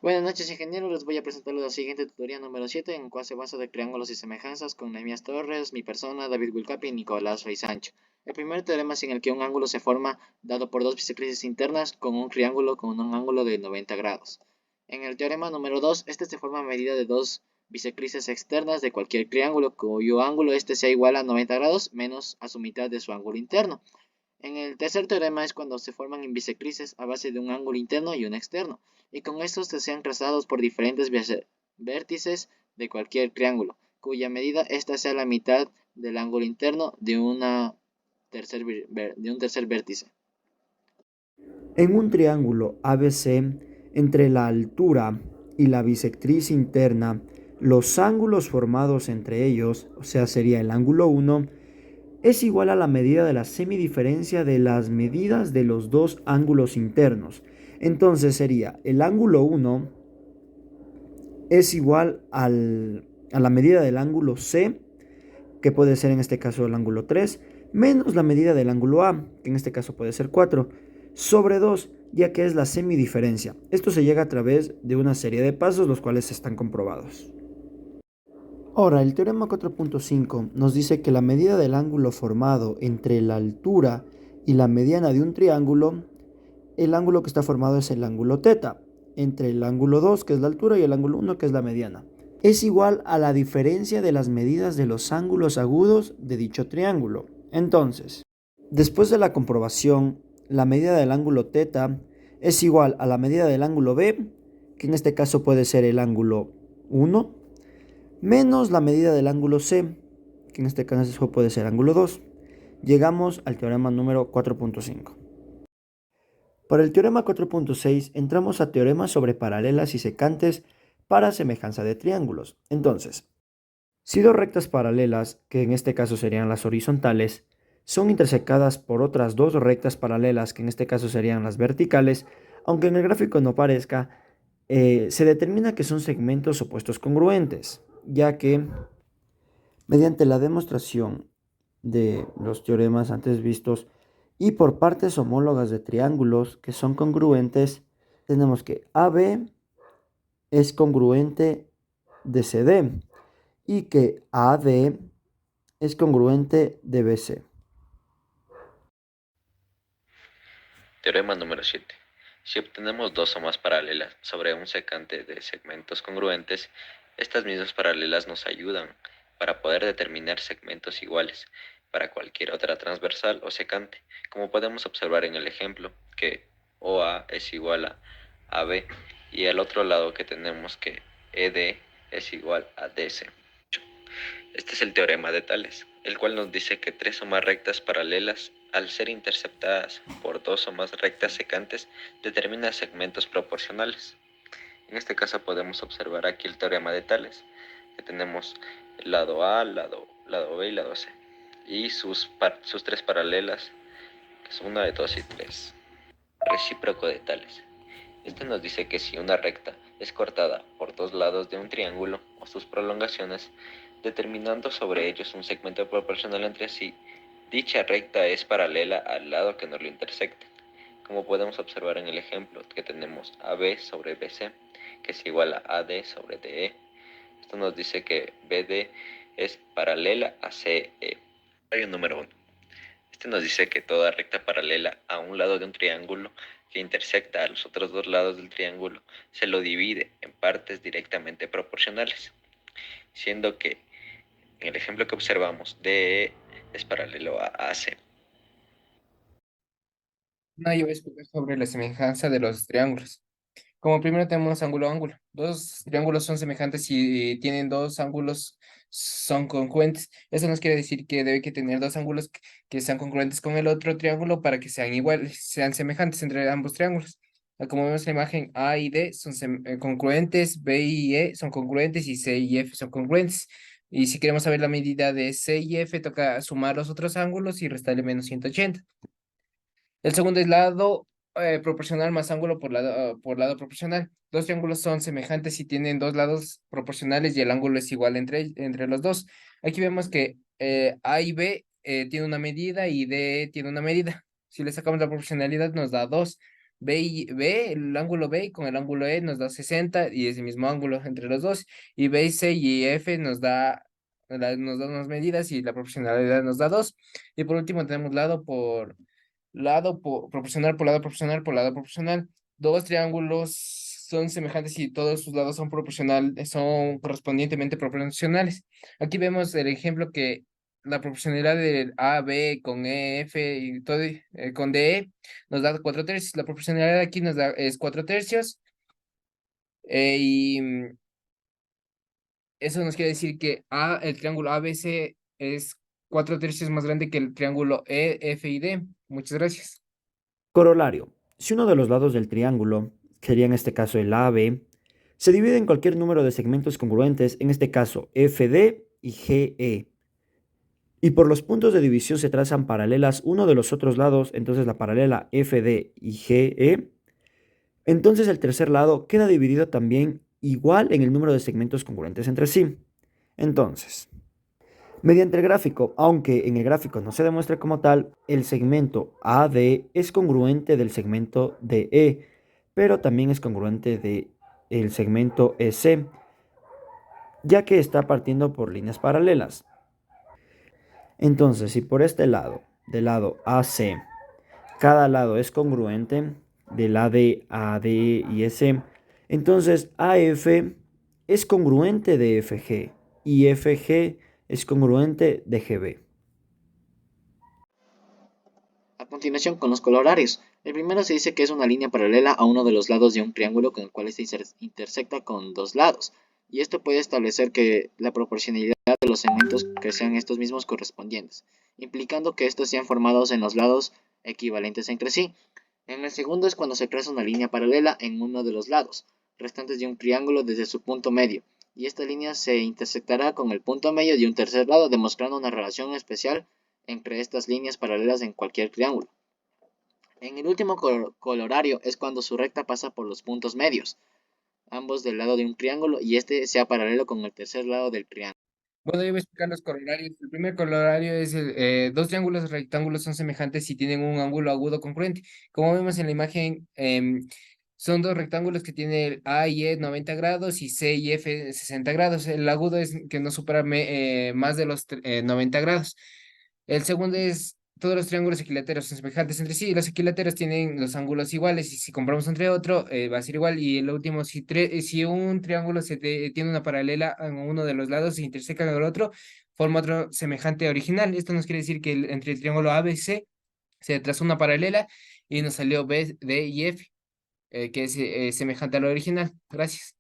Buenas noches, ingenieros. Les voy a presentar la siguiente tutoría número 7, en cual se basa de triángulos y semejanzas con Nehemías Torres, mi persona, David Wilcapi y Nicolás Rey Sancho. El primer teorema es en el que un ángulo se forma dado por dos bisectrices internas con un triángulo con un ángulo de 90 grados. En el teorema número 2, este se forma a medida de dos bisectrices externas de cualquier triángulo cuyo ángulo este sea igual a 90 grados menos a su mitad de su ángulo interno. En el tercer teorema es cuando se forman en bisectrices a base de un ángulo interno y un externo, y con estos se sean trazados por diferentes vértices de cualquier triángulo, cuya medida ésta sea la mitad del ángulo interno de un tercer vértice. En un triángulo ABC, entre la altura y la bisectriz interna, los ángulos formados entre ellos, o sea, sería el ángulo 1, es igual a la medida de la semidiferencia de las medidas de los dos ángulos internos. Entonces sería el ángulo 1 es igual a la medida del ángulo C, que puede ser en este caso el ángulo 3, menos la medida del ángulo A, que en este caso puede ser 4, sobre 2, ya que es la semidiferencia. Esto se llega a través de una serie de pasos, los cuales están comprobados. Ahora, el teorema 4.5 nos dice que la medida del ángulo formado entre la altura y la mediana de un triángulo, el ángulo que está formado es el ángulo teta, entre el ángulo 2, que es la altura, y el ángulo 1, que es la mediana. Es igual a la diferencia de las medidas de los ángulos agudos de dicho triángulo. Entonces, después de la comprobación, la medida del ángulo teta es igual a la medida del ángulo B, que en este caso puede ser el ángulo 1, menos la medida del ángulo C, que en este caso puede ser ángulo 2. Llegamos al teorema número 4.5. Para el teorema 4.6 entramos a teoremas sobre paralelas y secantes para semejanza de triángulos. Entonces, si dos rectas paralelas, que en este caso serían las horizontales, son intersecadas por otras dos rectas paralelas, que en este caso serían las verticales, aunque en el gráfico no parezca, se determina que son segmentos opuestos congruentes, ya que mediante la demostración de los teoremas antes vistos y por partes homólogas de triángulos que son congruentes, tenemos que AB es congruente de CD y que AD es congruente de BC. Teorema número 7. Si obtenemos dos o más paralelas sobre un secante de segmentos congruentes, estas mismas paralelas nos ayudan para poder determinar segmentos iguales para cualquier otra transversal o secante, como podemos observar en el ejemplo que OA es igual a AB y al otro lado que tenemos que ED es igual a DC. Este es el teorema de Tales, el cual nos dice que tres o más rectas paralelas, al ser interceptadas por dos o más rectas secantes, determinan segmentos proporcionales. En este caso podemos observar aquí el teorema de Tales, que tenemos el lado A, lado B y lado C, y sus tres paralelas, que son una de 2 y 3, recíproco de Tales. Este nos dice que si una recta es cortada por dos lados de un triángulo o sus prolongaciones, determinando sobre ellos un segmento proporcional entre sí, dicha recta es paralela al lado que nos lo intersecta. Como podemos observar en el ejemplo que tenemos AB sobre BC, que es igual a AD sobre DE. Esto nos dice que BD es paralela a CE. Hay un número 1. Este nos dice que toda recta paralela a un lado de un triángulo que intersecta a los otros dos lados del triángulo se lo divide en partes directamente proporcionales, siendo que en el ejemplo que observamos DE es paralelo a AC. No, yo voy a explicar sobre la semejanza de los triángulos. Como primero tenemos ángulo a ángulo. Dos triángulos son semejantes si tienen dos ángulos son congruentes. Eso nos quiere decir que debe que tener dos ángulos que sean congruentes con el otro triángulo para que sean iguales, sean semejantes entre ambos triángulos. Como vemos en la imagen, A y D son congruentes, B y E son congruentes y C y F son congruentes. Y si queremos saber la medida de C y F, toca sumar los otros ángulos y restarle menos 180. El segundo es lado proporcional más ángulo por lado proporcional. Dos triángulos son semejantes si tienen dos lados proporcionales y el ángulo es igual entre los dos. Aquí vemos que A y B tiene una medida y D tiene una medida. Si le sacamos la proporcionalidad nos da 2. el ángulo B con el ángulo E nos da 60 y ese mismo ángulo entre los dos. Y B, C y F nos da unas medidas y la proporcionalidad nos da 2. Y por último tenemos proporcional por lado proporcional por lado proporcional. Dos triángulos son semejantes y todos sus lados son correspondientemente proporcionales. Aquí vemos el ejemplo que la proporcionalidad del A, B con E, F y todo con DE nos da 4 tercios. La proporcionalidad aquí es 4 tercios. Y eso nos quiere decir que el triángulo ABC es 4 tercios más grande que el triángulo E, F y D. Muchas gracias. Corolario. Si uno de los lados del triángulo, que sería en este caso el AB, se divide en cualquier número de segmentos congruentes, en este caso FD y GE, y por los puntos de división se trazan paralelas uno de los otros lados, entonces la paralela FD y GE, entonces el tercer lado queda dividido también igual en el número de segmentos congruentes entre sí. Entonces, mediante el gráfico, aunque en el gráfico no se demuestre como tal, el segmento AD es congruente del segmento DE, pero también es congruente del segmento EC, ya que está partiendo por líneas paralelas. Entonces, si por este lado, del lado AC, cada lado es congruente del AD, AD y EC, entonces AF es congruente de FG y FG es congruente de GB. A continuación, con los colorarios. El primero se dice que es una línea paralela a uno de los lados de un triángulo con el cual se intersecta con dos lados. Y esto puede establecer que la proporcionalidad de los segmentos que sean estos mismos correspondientes, implicando que estos sean formados en los lados equivalentes entre sí. En el segundo es cuando se traza una línea paralela en uno de los lados restantes de un triángulo desde su punto medio, y esta línea se intersectará con el punto medio de un tercer lado, demostrando una relación especial entre estas líneas paralelas en cualquier triángulo. En el último colorario es cuando su recta pasa por los puntos medios, ambos del lado de un triángulo, y este sea paralelo con el tercer lado del triángulo. Bueno, yo voy a explicar los corolarios. El primer corolario es dos triángulos rectángulos son semejantes si tienen un ángulo agudo concurrente. Como vemos en la imagen, son dos rectángulos que tienen A y E 90 grados y C y F 60 grados. El agudo es que no supera más de los 90 grados. El segundo es todos los triángulos equiláteros son semejantes entre sí. Los equiláteros tienen los ángulos iguales y si compramos entre otro va a ser igual. Y el último, si un triángulo tiene una paralela en uno de los lados y interseca con el otro, forma otro semejante original. Esto nos quiere decir que entre el triángulo ABC se trazó una paralela y nos salió B, D y F, que es semejante al original. Gracias.